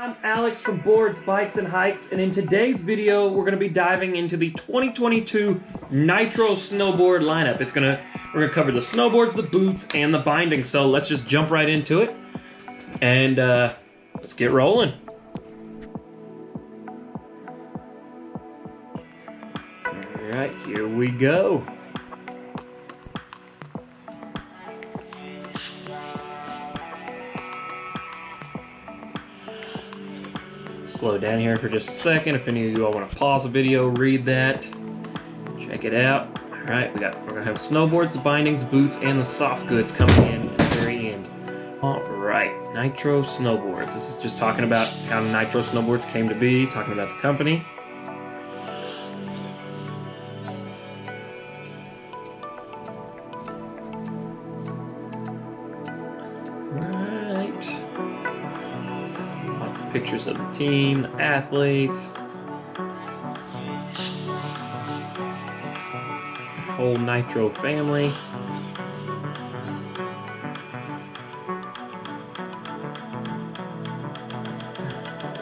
I'm Alex from Boards, Bikes, and Hikes, and in today's video, we're going to be diving into the 2022 Nitro Snowboard lineup. We're going to cover the snowboards, the boots, and the binding. So let's just jump right into it, and let's get rolling. All right, here we go. Slow down here for just a second. If any of you all want to pause the video, read that, check it out. All right, we're gonna have snowboards, the bindings, boots, and the soft goods coming in at the very end. All right, Nitro Snowboards. This is just talking about how Nitro Snowboards came to be, talking about the company. Pictures of the team, the athletes, the whole Nitro family.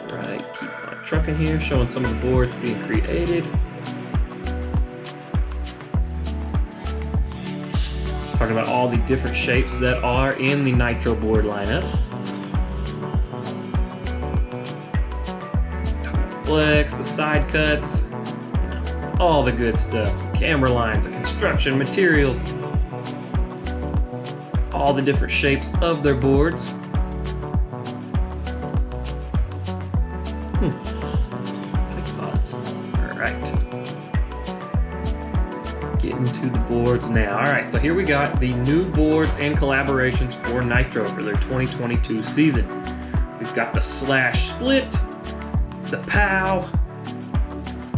Alright, keep on trucking here, showing some of the boards being created. Talking about all the different shapes that are in the Nitro board lineup. Flex, the side cuts, all the good stuff. Camber lines, the construction materials, all the different shapes of their boards. Big pots. Alright. Getting to the boards now. Alright, so here we got the new boards and collaborations for Nitro for their 2022 season. We've got the Slash Split, the POW,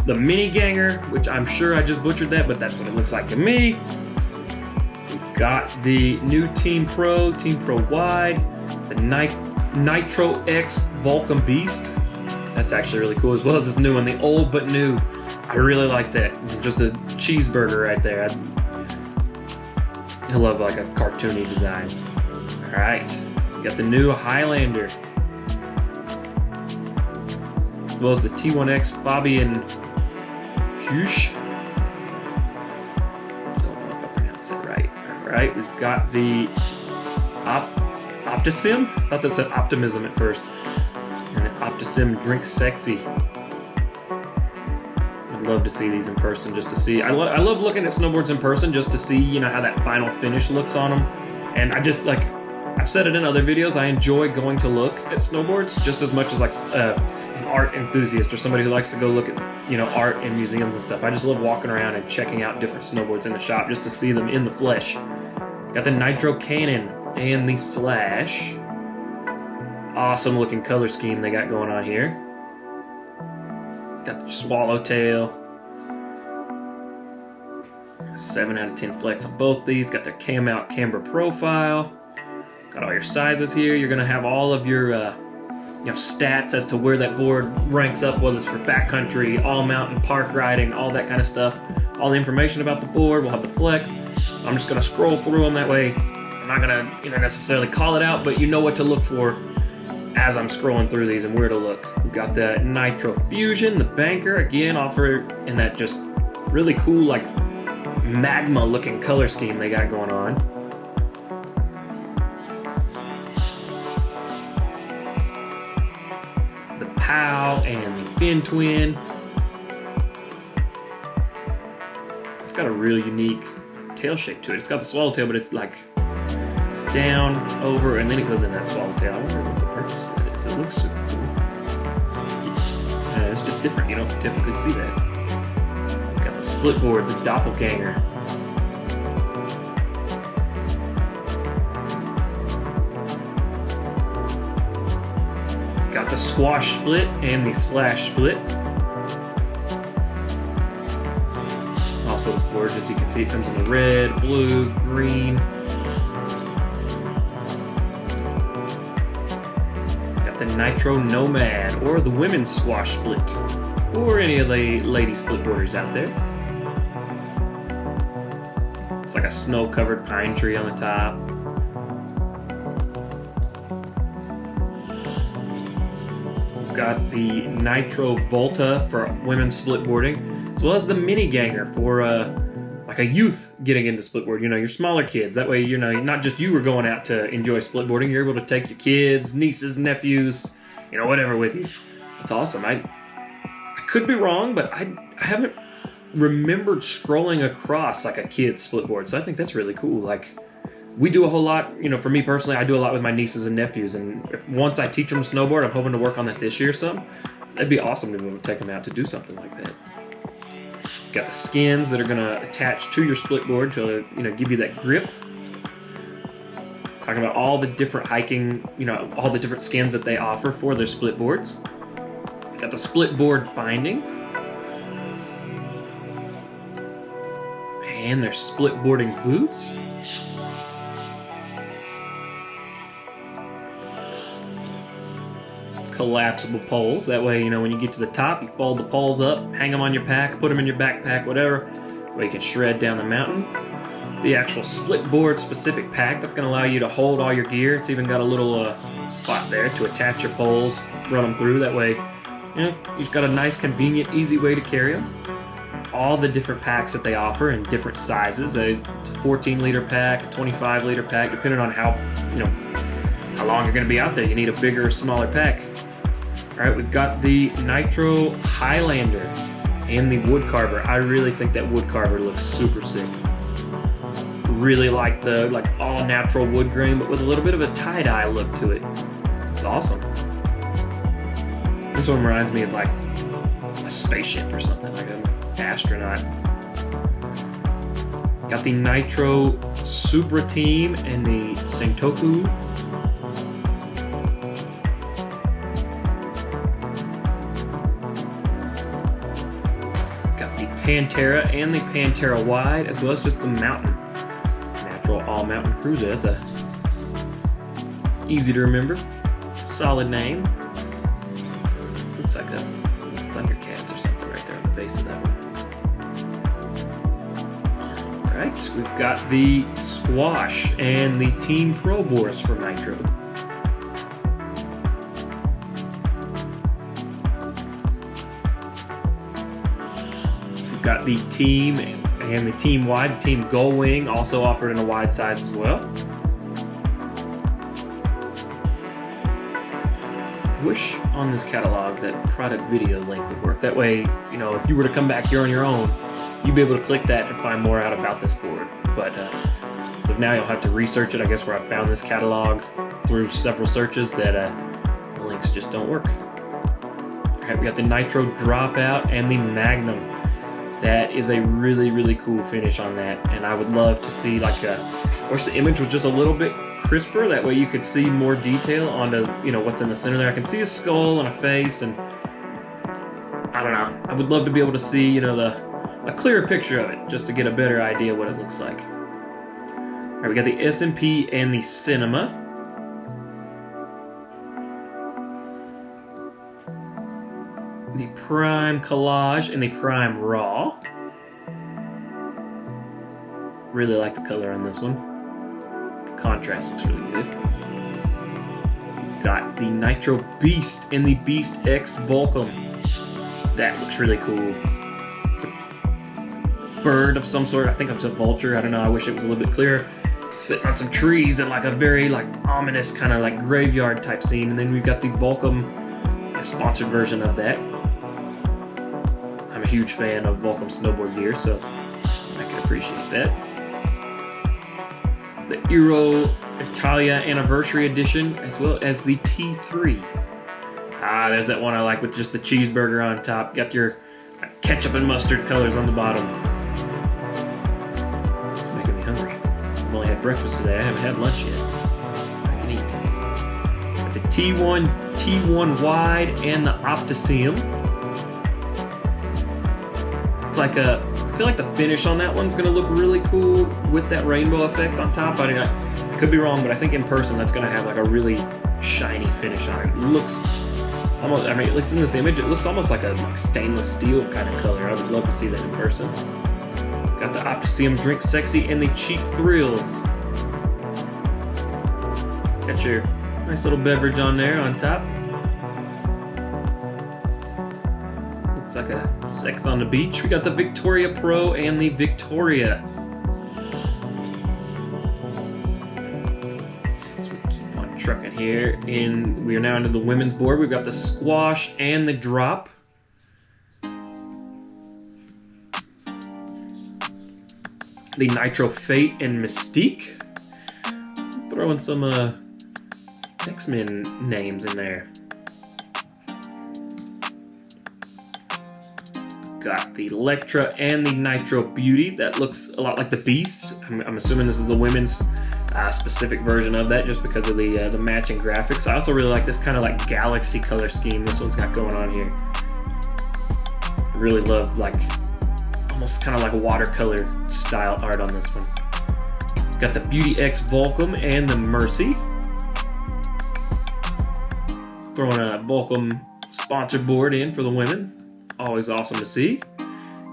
the Mini Ganger, which I'm sure I just butchered that, but that's what it looks like to me. We've got the new Team Pro Wide, the Nitro X Vulcan Beast. That's actually really cool, as well as this new one, the old but new. I really like that. Just a cheeseburger right there. I love like a cartoony design. All right, we got the new Highlander, as well as the T1X Fabian Hush. Don't know if I pronounced it right. Alright, we've got the Optisim. I thought that said Optimism at first. And the Optisim Drink Sexy. I'd love to see these in person, just to see. I love looking at snowboards in person just to see, you know, how that final finish looks on them. And I just like, I've said it in other videos, I enjoy going to look at snowboards just as much as like an art enthusiast or somebody who likes to go look at, you know, art in museums and stuff. I just love walking around and checking out different snowboards in the shop just to see them in the flesh. Got the Nitro Cannon and the Slash. Awesome looking color scheme they got going on here. Got the Swallowtail. 7 out of 10 flex on both these. Got their cam out camber profile. Got all your sizes here. You're gonna have all of your you know, stats as to where that board ranks up, whether it's for backcountry, all mountain, park riding, all that kind of stuff. All the information about the board. We'll have the flex. I'm just gonna scroll through them that way. I'm not gonna, you know, necessarily call it out, but you know what to look for as I'm scrolling through these and where to look. We've got the Nitro Fusion, the banker, again offered in that just really cool like magma looking color scheme they got going on. POW and the Fin Twin. It's got a really unique tail shape to it. It's got the swallowtail, but it's like, it's down, over, and then it goes in that swallowtail. I wonder what the purpose of it is. It looks super cool. It's just different. You don't typically see that. Got the split board, the doppelganger. Got the Squash Split and the Slash Split. Also this board, as you can see, it comes in the red, blue, green. Got the Nitro Nomad, or the Women's Squash Split, or any of the lady split boarders out there. It's like a snow-covered pine tree on the top. got the Nitro Volta for women's splitboarding, as well as the Mini Ganger for like a youth getting into splitboard. You know, your smaller kids. That way, you know, not just you are going out to enjoy splitboarding. You're able to take your kids, nieces, nephews, you know, whatever with you. That's awesome. I could be wrong, but I haven't remembered scrolling across like a kid's splitboard. So I think that's really cool. Like, we do a whole lot, you know, for me personally, I do a lot with my nieces and nephews. And once I teach them to snowboard, I'm hoping to work on that this year or something. That'd be awesome to be able to take them out to do something like that. Got the skins that are going to attach to your splitboard to, you know, give you that grip. Talking about all the different hiking, you know, all the different skins that they offer for their splitboards. Got the splitboard binding. And their splitboarding boots. Collapsible poles. That way, you know, when you get to the top, you fold the poles up, hang them on your pack, put them in your backpack, whatever, where you can shred down the mountain. The actual splitboard specific pack, that's going to allow you to hold all your gear. It's even got a little spot there to attach your poles, run them through. That way, you know, you've got a nice, convenient, easy way to carry them. All the different packs that they offer in different sizes, a 14-liter pack, a 25-liter pack, depending on how, you know, how long you're going to be out there. You need a bigger or smaller pack. All right, we've got the Nitro Highlander and the wood carver. I really think that wood carver looks super sick. Really like the all natural wood grain, but with a little bit of a tie-dye look to it. It's awesome. This one reminds me of like a spaceship or something, like an astronaut. Got the Nitro Supra Team and the Sentoku. Pantera and the Pantera Wide, as well as just the Mountain. Natural All Mountain Cruiser. That's a easy to remember, solid name. Looks like a Thundercats or something right there on the base of that one. All right, we've got the Squash and the Team Pro Boards from Nitro. Got the team and the team wide. The team Gull Wing also offered in a wide size as well. Wish on this catalog that product video link would work. That way, you know, if you were to come back here on your own, you'd be able to click that and find more out about this board. But now you'll have to research it. I guess where I found this catalog through several searches that the links just don't work. All right, we got the Nitro Dropout and the Magnum. That is a really, really cool finish on that, and I would love to see like I wish the image was just a little bit crisper. That way you could see more detail onto, you know, what's in the center there. I can see a skull and a face, and I don't know. I would love to be able to see, you know, a clearer picture of it, just to get a better idea what it looks like. All right, we got the S&P and the Cinema. The Prime Collage and the Prime Raw. Really like the color on this one. The contrast looks really good. Got the Nitro Beast and the Beast X Volcom. That looks really cool. It's a bird of some sort. I think it's a vulture. I don't know. I wish it was a little bit clearer. Sitting on some trees in like a very like ominous kind of like graveyard type scene. And then we've got the Volcom, a sponsored version of that. I'm a huge fan of Volcom snowboard gear, so I can appreciate that. The Euro Italia Anniversary Edition, as well as the T3. Ah, there's that one I like with just the cheeseburger on top. Got your ketchup and mustard colors on the bottom. It's making me hungry. I've only had breakfast today. I haven't had lunch yet. I can eat. Got the T1 Wide and the Optiseum. Like I feel like the finish on that one's gonna look really cool with that rainbow effect on top. I could be wrong, but I think in person that's gonna have like a really shiny finish on it. It looks almost, I mean, at least in this image, it looks almost like a stainless steel kind of color. I would love to see that in person. Got the Optiseum Drink Sexy and the Cheap Thrills. Got your nice little beverage on there on top. like a sex on the beach. We got the Victoria Pro and the Victoria. So we keep on trucking here. And we are now into the women's board. We've got the squash and the drop. The Nitro Fate and Mystique. Throwing some X-Men names in there. Got the Electra and the Nitro Beauty. That looks a lot like the Beast. I'm assuming this is the women's specific version of that, just because of the matching graphics. I also really like this kind of like galaxy color scheme this one's got going on here. I really love like almost kind of like a watercolor style art on this one. Got the Beauty X Volcom and the Mercy. Throwing a Volcom sponsor board in for the women. Always awesome to see.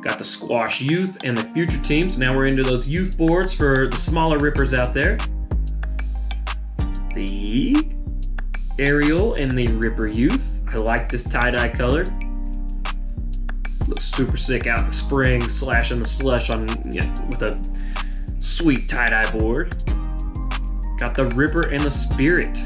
Got the Squash Youth and the Future Teams. Now we're into those youth boards for the smaller rippers out there. The Ariel and the Ripper Youth. I like this tie-dye color. Looks super sick out in the spring, slashing the slush on with a sweet tie-dye board. Got the Ripper and the Spirit.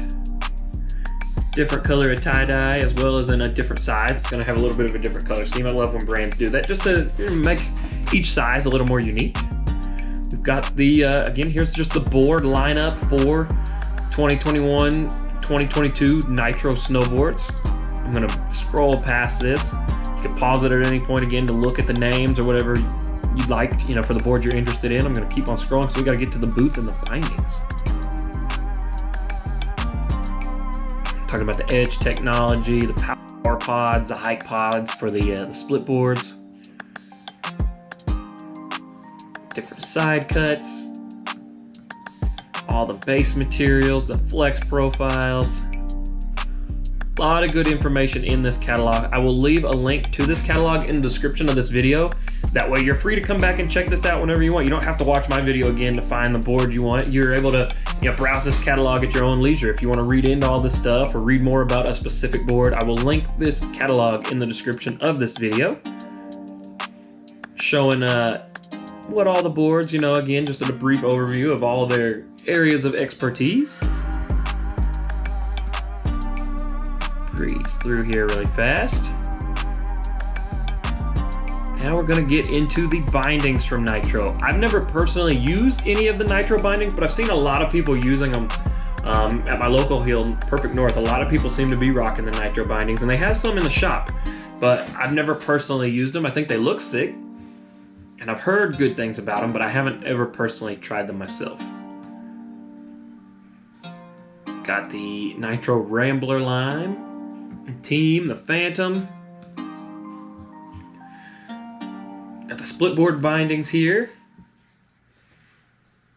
Different color of tie-dye as well as in a different size. It's going to have a little bit of a different color scheme. I love when brands do that just to make each size a little more unique. We've got the, again, here's just the board lineup for 2021-2022 Nitro Snowboards. I'm going to scroll past this. You can pause it at any point again to look at the names or whatever you'd like, for the board you're interested in. I'm going to keep on scrolling because we got to get to the booth and the bindings. Talking about the edge technology, the power pods, the hike pods for the split boards. Different side cuts. All the base materials, the flex profiles. A lot of good information in this catalog. I will leave a link to this catalog in the description of this video. That way you're free to come back and check this out whenever you want. You don't have to watch my video again to find the board you want. You're able to browse this catalog at your own leisure. If you want to read into all this stuff or read more about a specific board, I will link this catalog in the description of this video. Showing what all the boards, again, just a brief overview of all their areas of expertise. Breeze through here really fast. Now we're going to get into the bindings from Nitro. I've never personally used any of the Nitro bindings, but I've seen a lot of people using them at my local heel, Perfect North. A lot of people seem to be rocking the Nitro bindings, and they have some in the shop, but I've never personally used them. I think they look sick, and I've heard good things about them, but I haven't ever personally tried them myself. Got the Nitro Rambler line, Team, the Phantom. Got the split board bindings here.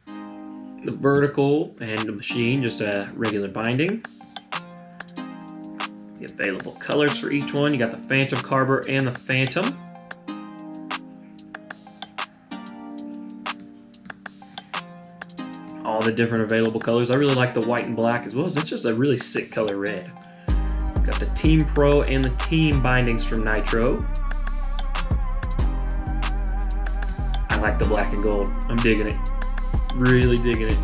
The vertical and the machine, just a regular binding. The available colors for each one. You got the Phantom Carver and the Phantom. All the different available colors. I really like the white and black as well as it's just a really sick color red. Got the Team Pro and the Team bindings from Nitro. I like the black and gold. I'm digging it. Really digging it.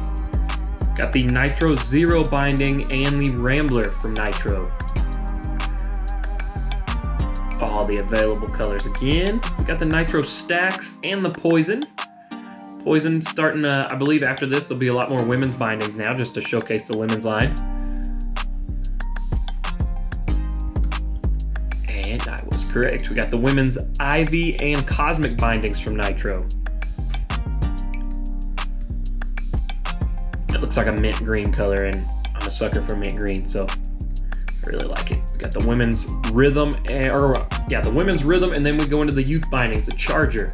Got the Nitro Zero binding and the Rambler from Nitro. All the available colors again. We got the Nitro Stacks and the Poison. Poison starting, I believe after this, there'll be a lot more women's bindings now just to showcase the women's line. And I was correct. We got the women's Ivy and Cosmic bindings from Nitro. It looks like a mint green color, and I'm a sucker for mint green, so I really like it. We got the women's Rhythm, the women's Rhythm, and then we go into the youth bindings, the Charger,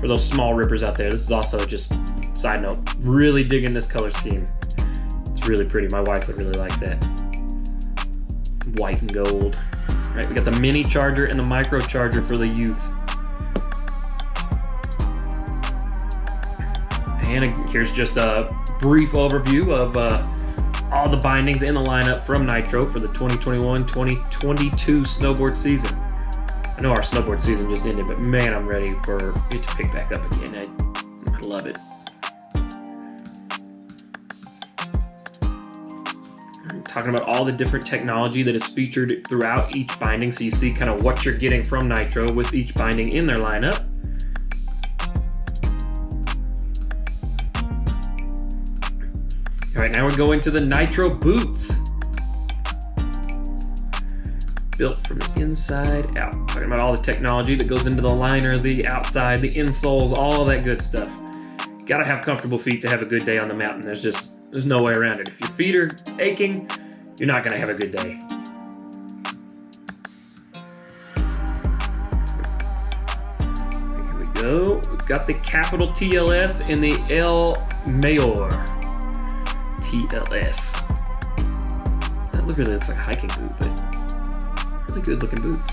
for those small rippers out there. This is also just, side note, really digging this color scheme. It's really pretty. My wife would really like that. White and gold. All right, we got the mini Charger and the micro Charger for the youth. And here's just a brief overview of all the bindings in the lineup from Nitro for the 2021-2022 snowboard season. I know our snowboard season just ended, but man, I'm ready for it to pick back up again. I love it. I'm talking about all the different technology that is featured throughout each binding, so you see kind of what you're getting from Nitro with each binding in their lineup. All right, now we're going to the Nitro boots. Built from the inside out. Talking about all the technology that goes into the liner, the outside, the insoles, all of that good stuff. You gotta have comfortable feet to have a good day on the mountain. There's no way around it. If your feet are aching, you're not gonna have a good day. Here we go. We've got the capital TLS and the El Mayor TLS. That literally looks like a hiking boot, but really good looking boots.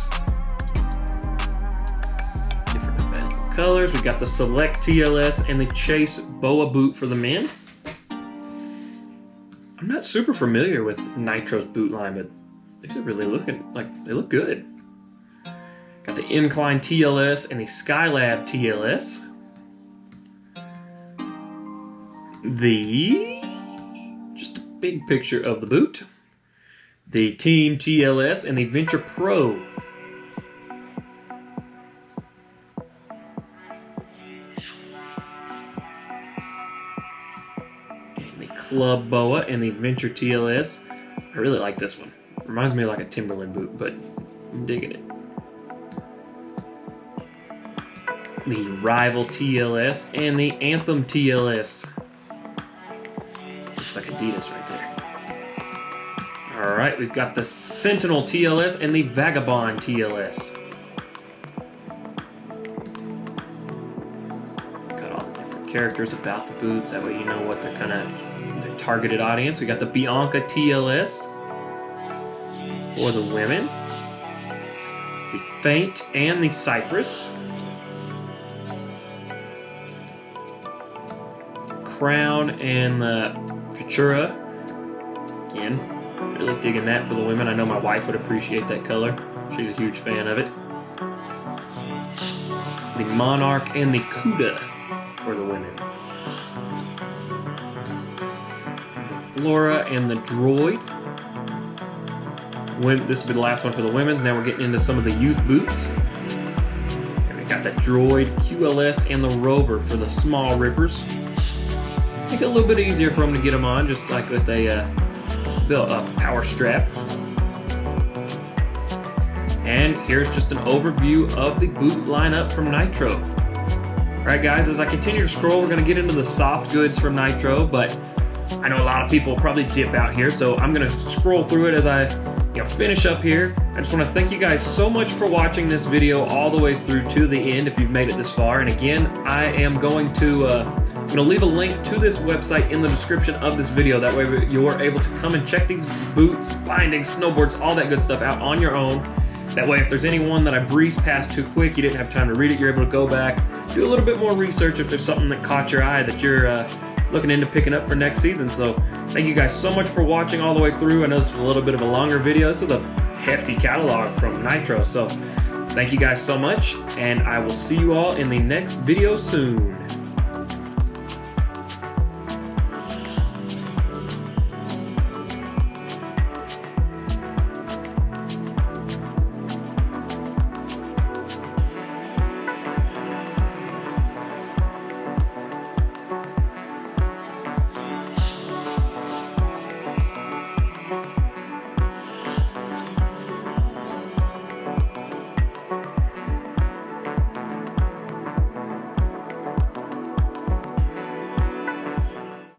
Different available colors. We've got the Select TLS and the Chase Boa boot for the men. I'm not super familiar with Nitro's boot line, but these are really looking like they look good. Got the Incline TLS and the Skylab TLS. Just a big picture of the boot. The Team TLS and the Venture Pro. And the Club Boa and the Venture TLS. I really like this one. Reminds me of like a Timberland boot, but I'm digging it. The Rival TLS and the Anthem TLS. Looks like Adidas right there. All right, we've got the Sentinel TLS and the Vagabond TLS. Got all the different characters about the boots. That way you know what they're their targeted audience. We got the Bianca TLS for the women. The Feint and the Cypress. Crown and the Futura. Again, really digging that for the women. I know my wife would appreciate that color. She's a huge fan of it. The Monarch and the Cuda for the women. The Flora and the Droid. This will be the last one for the women's. Now we're getting into some of the youth boots. And we got the Droid, QLS, and the Rover for the small rippers. Make it a little bit easier for them to get them on, just like with a power strap. And here's just an overview of the boot lineup from Nitro. Alright guys, as I continue to scroll, we're going to get into the soft goods from Nitro, but I know a lot of people will probably dip out here, so I'm going to scroll through it as I finish up here. I just want to thank you guys so much for watching this video all the way through to the end if you've made it this far. And again, I am going to leave a link to this website in the description of this video. That way you're able to come and check these boots, bindings, snowboards, all that good stuff out on your own. That way if there's any one that I breezed past too quick, you didn't have time to read it, you're able to go back, do a little bit more research if there's something that caught your eye that you're looking into picking up for next season. So thank you guys so much for watching all the way through. I know this was a little bit of a longer video. This is a hefty catalog from Nitro. So thank you guys so much, and I will see you all in the next video soon.